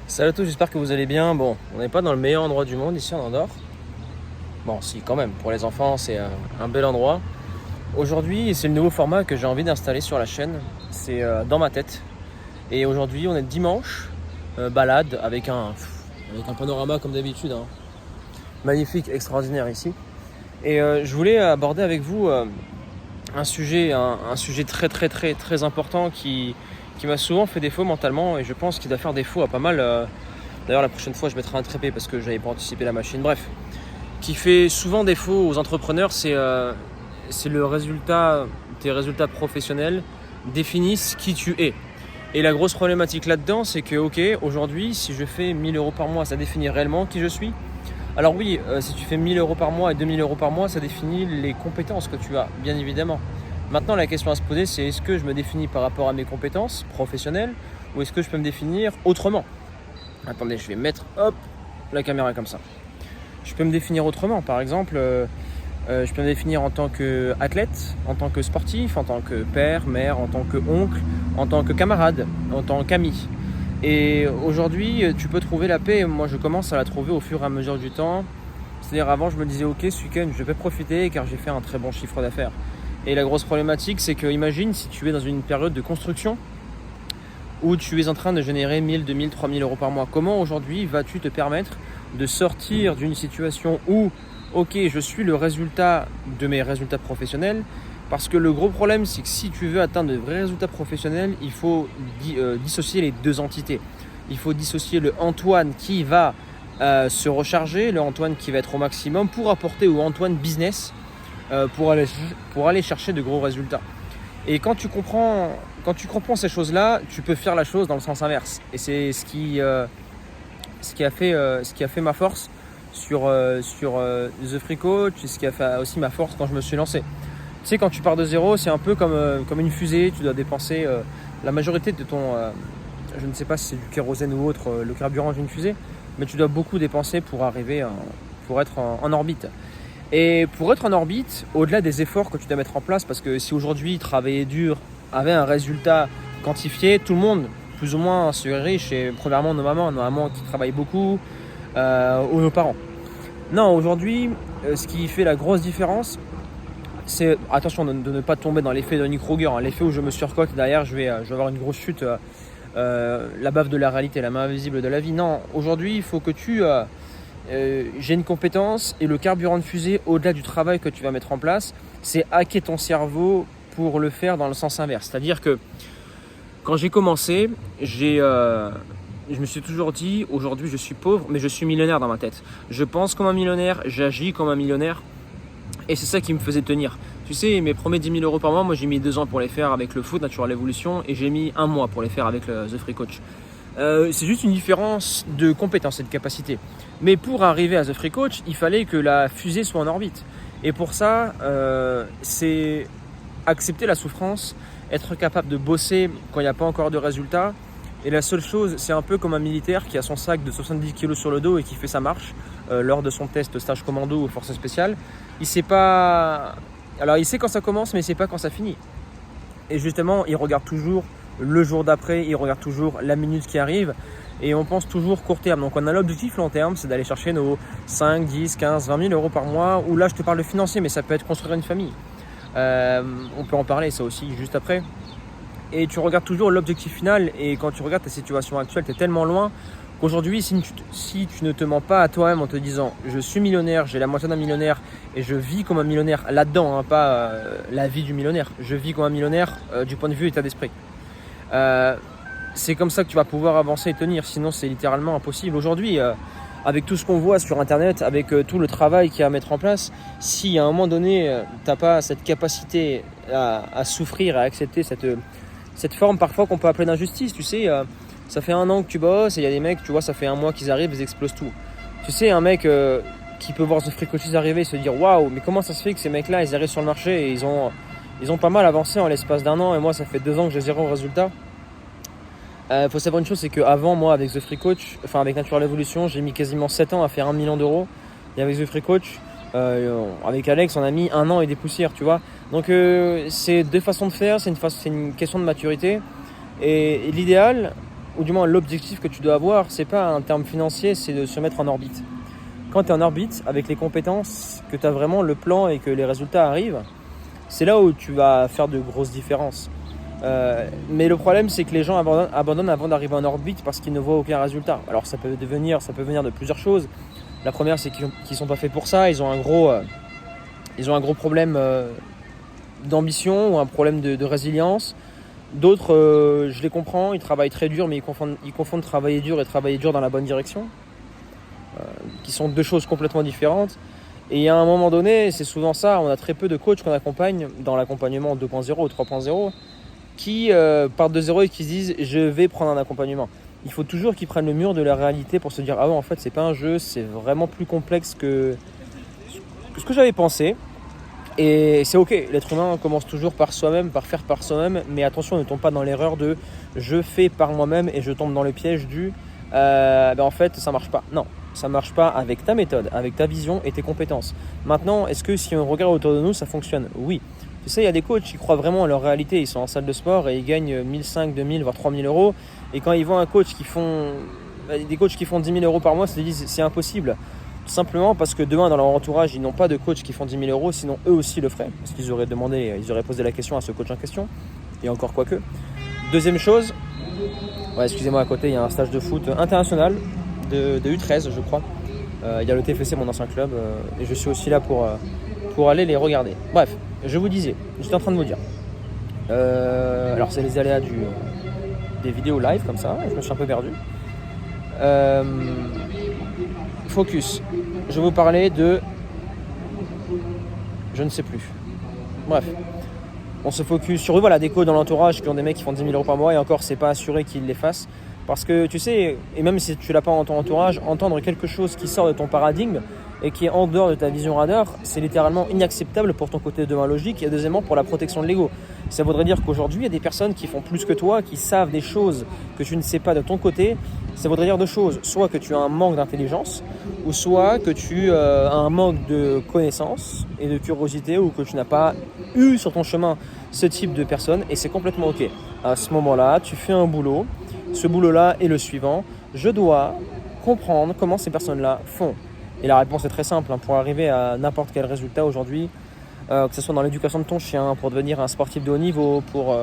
Salut à tous, j'espère que vous allez bien. Bon, on n'est pas dans le meilleur endroit du monde ici en Andorre. Bon, si, quand même, pour les enfants, c'est un bel endroit. Aujourd'hui, c'est le nouveau format que j'ai envie d'installer sur la chaîne. C'est dans ma tête. Et aujourd'hui, on est dimanche, balade avec un panorama comme d'habitude, hein. Magnifique, extraordinaire ici. Et je voulais aborder avec vous un sujet très très très très important qui m'a souvent fait défaut mentalement et je pense qu'il va faire défaut à pas mal. D'ailleurs, la prochaine fois, je mettrai un trépied parce que j'avais pas anticipé la machine. Bref, qui fait souvent défaut aux entrepreneurs, c'est le résultat, tes résultats professionnels définissent qui tu es. Et la grosse problématique là-dedans, c'est que, ok, aujourd'hui, si je fais 1000 euros par mois, ça définit réellement qui je suis. Alors oui, si tu fais 1000 euros par mois et 2000 euros par mois, ça définit les compétences que tu as, bien évidemment. Maintenant, la question à se poser, c'est est-ce que je me définis par rapport à mes compétences professionnelles ou est-ce que je peux me définir autrement? Attendez, je vais mettre, hop, la caméra comme ça. Je peux me définir autrement, par exemple, je peux me définir en tant qu'athlète, en tant que sportif, en tant que père, mère, en tant que oncle, en tant que camarade, en tant qu'ami. Et aujourd'hui, tu peux trouver la paix. Moi, je commence à la trouver au fur et à mesure du temps. C'est-à-dire, avant, je me disais, ok, ce week-end, je vais profiter car j'ai fait un très bon chiffre d'affaires. Et la grosse problématique, c'est que, imagine si tu es dans une période de construction où tu es en train de générer 1000, 2000, 3000 euros par mois. Comment aujourd'hui vas-tu te permettre de sortir d'une situation où, ok, je suis le résultat de mes résultats professionnels? Parce que le gros problème, c'est que si tu veux atteindre de vrais résultats professionnels, il faut dissocier les deux entités. Il faut dissocier le Antoine qui va se recharger, le Antoine qui va être au maximum pour apporter au Antoine business pour aller chercher de gros résultats. Et quand tu comprends ces choses-là, tu peux faire la chose dans le sens inverse. Et c'est ce qui a fait ma force sur The Free Coach, et ce qui a fait aussi ma force quand je me suis lancé. Tu sais, quand tu pars de zéro, c'est un peu comme une fusée. Tu dois dépenser la majorité de ton, je ne sais pas si c'est du kérosène ou autre, le carburant d'une fusée, mais tu dois beaucoup dépenser pour arriver, pour être en orbite. Et pour être en orbite, au-delà des efforts que tu dois mettre en place, parce que si aujourd'hui travailler dur avait un résultat quantifié, tout le monde, plus ou moins, serait riche. Et premièrement, nos mamans qui travaillent beaucoup, ou nos parents. Non, aujourd'hui, ce qui fait la grosse différence, c'est attention de ne pas tomber dans l'effet de Nick Kruger, hein, l'effet où je me surcote derrière, je vais avoir une grosse chute, la baffe de la réalité, la main invisible de la vie. Non, aujourd'hui, il faut que j'ai une compétence et le carburant de fusée, au-delà du travail que tu vas mettre en place, c'est hacker ton cerveau pour le faire dans le sens inverse. C'est-à-dire que quand j'ai commencé, je me suis toujours dit, aujourd'hui je suis pauvre, mais je suis millionnaire dans ma tête. Je pense comme un millionnaire, j'agis comme un millionnaire. Et c'est ça qui me faisait tenir. Tu sais, mes premiers 10 000 euros par mois, moi j'ai mis 2 ans pour les faire avec le foot, Natural Evolution, et j'ai mis 1 mois pour les faire avec The Free Coach. C'est juste une différence de compétence et de capacité. Mais pour arriver à The Free Coach, il fallait que la fusée soit en orbite. Et pour ça, c'est accepter la souffrance, être capable de bosser quand il n'y a pas encore de résultats. Et la seule chose, c'est un peu comme un militaire qui a son sac de 70 kg sur le dos et qui fait sa marche lors de son test stage commando ou force spéciale. Il sait pas. Alors il sait quand ça commence, mais il sait pas quand ça finit. Et justement, il regarde toujours le jour d'après, il regarde toujours la minute qui arrive. Et on pense toujours court terme. Donc on a l'objectif long terme, c'est d'aller chercher nos 5, 10, 15, 20 000 euros par mois. Ou là, je te parle de financier, mais ça peut être construire une famille. On peut en parler, ça aussi, juste après. Et tu regardes toujours l'objectif final. Et quand tu regardes ta situation actuelle, tu es tellement loin qu'aujourd'hui, si tu ne te mens pas à toi-même en te disant je suis millionnaire, j'ai la moitié d'un millionnaire et je vis comme un millionnaire là-dedans, hein, pas la vie du millionnaire, je vis comme un millionnaire du point de vue état d'esprit. C'est comme ça que tu vas pouvoir avancer et tenir, sinon c'est littéralement impossible. Aujourd'hui, avec tout ce qu'on voit sur internet, avec tout le travail qu'il y a à mettre en place, si à un moment donné, tu n'as pas cette capacité à souffrir, à accepter cette forme parfois qu'on peut appeler d'injustice, tu sais, ça fait 1 an que tu bosses et il y a des mecs, tu vois, ça fait 1 mois qu'ils arrivent, ils explosent tout. Tu sais, un mec qui peut voir The Free Coaches arriver et se dire waouh, mais comment ça se fait que ces mecs-là, ils arrivent sur le marché et ils ont pas mal avancé en l'espace d'1 an et moi, ça fait 2 ans que j'ai 0 résultat. Faut savoir une chose, c'est qu'avant, moi, avec The Free Coach, enfin avec Natural Evolution, j'ai mis quasiment 7 ans à faire 1 million d'euros. Et avec The Free Coach, avec Alex, on a mis 1 an et des poussières, tu vois. Donc, c'est 2 façons de faire, c'est une question de maturité. Et l'idéal, ou du moins l'objectif que tu dois avoir, c'est pas un terme financier, c'est de se mettre en orbite. Quand tu es en orbite, avec les compétences, que tu as vraiment le plan et que les résultats arrivent, c'est là où tu vas faire de grosses différences. Mais le problème, c'est que les gens abandonnent avant d'arriver en orbite parce qu'ils ne voient aucun résultat. Alors ça peut venir de plusieurs choses. La première, c'est qu'ils ne sont pas faits pour ça. Ils ont un gros problème d'ambition ou un problème de résilience. D'autres, je les comprends, ils travaillent très dur, mais ils confondent travailler dur et travailler dur dans la bonne direction, qui sont deux choses complètement différentes. Et à un moment donné, c'est souvent ça, on a très peu de coachs qu'on accompagne dans l'accompagnement 2.0 ou 3.0 qui partent de zéro et qui se disent « je vais prendre un accompagnement ». Il faut toujours qu'ils prennent le mur de la réalité pour se dire « ah ouais, en fait, c'est pas un jeu, c'est vraiment plus complexe que ce que j'avais pensé ». Et c'est ok, l'être humain commence toujours par soi-même, par faire par soi-même, mais attention, ne tombe pas dans l'erreur de « je fais par moi-même » et je tombe dans le piège du en fait, ça marche pas. Non, ça marche pas avec ta méthode, avec ta vision et tes compétences. Maintenant, est-ce que si on regarde autour de nous, ça fonctionne ? Oui. Tu sais, il y a des coachs qui croient vraiment à leur réalité. Ils sont en salle de sport et ils gagnent 1500, 2000, voire 3000 euros. Et quand ils voient des coachs qui font 10 000 euros par mois, ils se disent c'est impossible. Tout simplement parce que demain, dans leur entourage, ils n'ont pas de coach qui font 10 000 euros, sinon eux aussi le feraient. Parce qu'ils auraient posé la question à ce coach en question. Et encore quoique. Deuxième chose, excusez-moi, à côté, il y a un stage de foot international de U13, je crois. Il y a le TFC, mon ancien club, et je suis aussi là pour aller les regarder. Bref, je vous disais, j'étais en train de vous dire. Alors, c'est les aléas des vidéos live comme ça, je me suis un peu perdu. Focus. Je vais vous parler de... Je ne sais plus. Bref. On se focus sur eux, voilà, des coachs dans l'entourage qui ont des mecs qui font 10 000 euros par mois et encore, c'est pas assuré qu'ils les fassent. Parce que tu sais, et même si tu l'as pas dans ton entourage, entendre quelque chose qui sort de ton paradigme et qui est en dehors de ta vision radar, c'est littéralement inacceptable pour ton côté de logique et deuxièmement pour la protection de l'ego. Ça voudrait dire qu'aujourd'hui, il y a des personnes qui font plus que toi, qui savent des choses que tu ne sais pas de ton côté. Ça voudrait dire deux choses, soit que tu as un manque d'intelligence, ou soit que tu as un manque de connaissances et de curiosité, ou que tu n'as pas eu sur ton chemin ce type de personnes, et c'est complètement ok. À ce moment-là, tu fais un boulot, ce boulot-là est le suivant, je dois comprendre comment ces personnes-là font. Et la réponse est très simple, pour arriver à n'importe quel résultat aujourd'hui, que ce soit dans l'éducation de ton chien, pour devenir un sportif de haut niveau, pour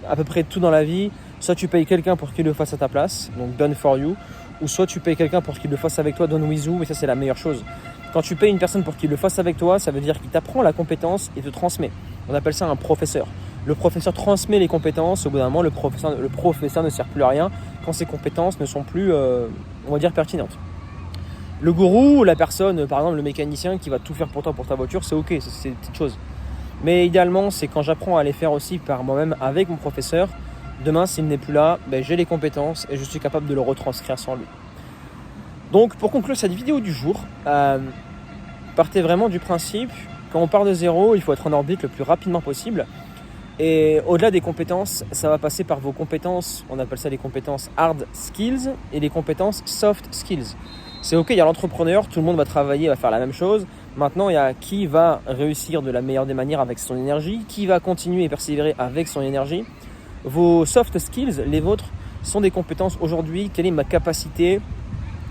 à peu près tout dans la vie, soit tu payes quelqu'un pour qu'il le fasse à ta place, donc done for you, ou soit tu payes quelqu'un pour qu'il le fasse avec toi, done with you, et ça c'est la meilleure chose. Quand tu payes une personne pour qu'il le fasse avec toi, ça veut dire qu'il t'apprend la compétence et te transmet. On appelle ça un professeur. Le professeur transmet les compétences, au bout d'un moment le professeur ne sert plus à rien quand ses compétences ne sont plus, on va dire, pertinentes. Le gourou, la personne, par exemple le mécanicien qui va tout faire pour toi, pour ta voiture, c'est ok, c'est des petites choses. Mais idéalement, c'est quand j'apprends à les faire aussi par moi-même avec mon professeur. Demain, s'il n'est plus là, j'ai les compétences et je suis capable de le retranscrire sans lui. Donc, pour conclure cette vidéo du jour, partez vraiment du principe, quand on part de zéro, il faut être en orbite le plus rapidement possible. Et au-delà des compétences, ça va passer par vos compétences, on appelle ça les compétences hard skills et les compétences soft skills. C'est ok, il y a l'entrepreneur, tout le monde va travailler, va faire la même chose. Maintenant, il y a qui va réussir de la meilleure des manières avec son énergie, qui va continuer et persévérer avec son énergie. Vos soft skills, les vôtres, sont des compétences aujourd'hui. Quelle est ma capacité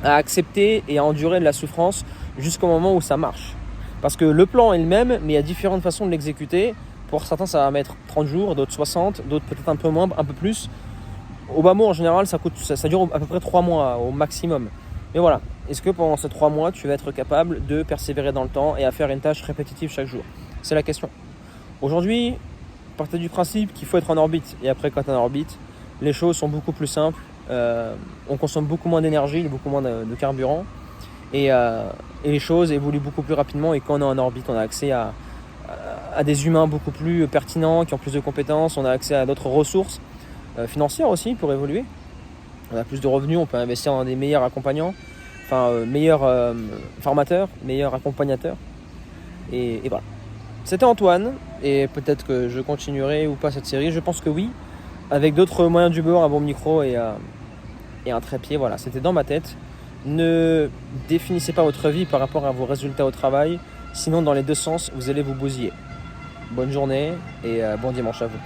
à accepter et à endurer de la souffrance jusqu'au moment où ça marche ? Parce que le plan est le même, mais il y a différentes façons de l'exécuter. Pour certains, ça va mettre 30 jours, d'autres 60, d'autres peut-être un peu moins, un peu plus. Au bas mot, en général, ça dure à peu près 3 mois au maximum. Mais voilà, est-ce que pendant ces 3 mois, tu vas être capable de persévérer dans le temps et à faire une tâche répétitive chaque jour ? C'est la question. Aujourd'hui, partez du principe qu'il faut être en orbite. Et après, quand tu es en orbite, les choses sont beaucoup plus simples. On consomme beaucoup moins d'énergie, beaucoup moins de carburant. Et les choses évoluent beaucoup plus rapidement. Et quand on est en orbite, on a accès à des humains beaucoup plus pertinents, qui ont plus de compétences. On a accès à d'autres ressources financières aussi pour évoluer. On a plus de revenus, on peut investir dans des meilleurs accompagnants, meilleurs formateurs, meilleurs accompagnateurs. Et voilà. C'était Antoine, et peut-être que je continuerai ou pas cette série, je pense que oui, avec d'autres moyens du bord, un bon micro et un trépied, voilà, c'était dans ma tête. Ne définissez pas votre vie par rapport à vos résultats au travail, sinon dans les deux sens, vous allez vous bousiller. Bonne journée et bon dimanche à vous.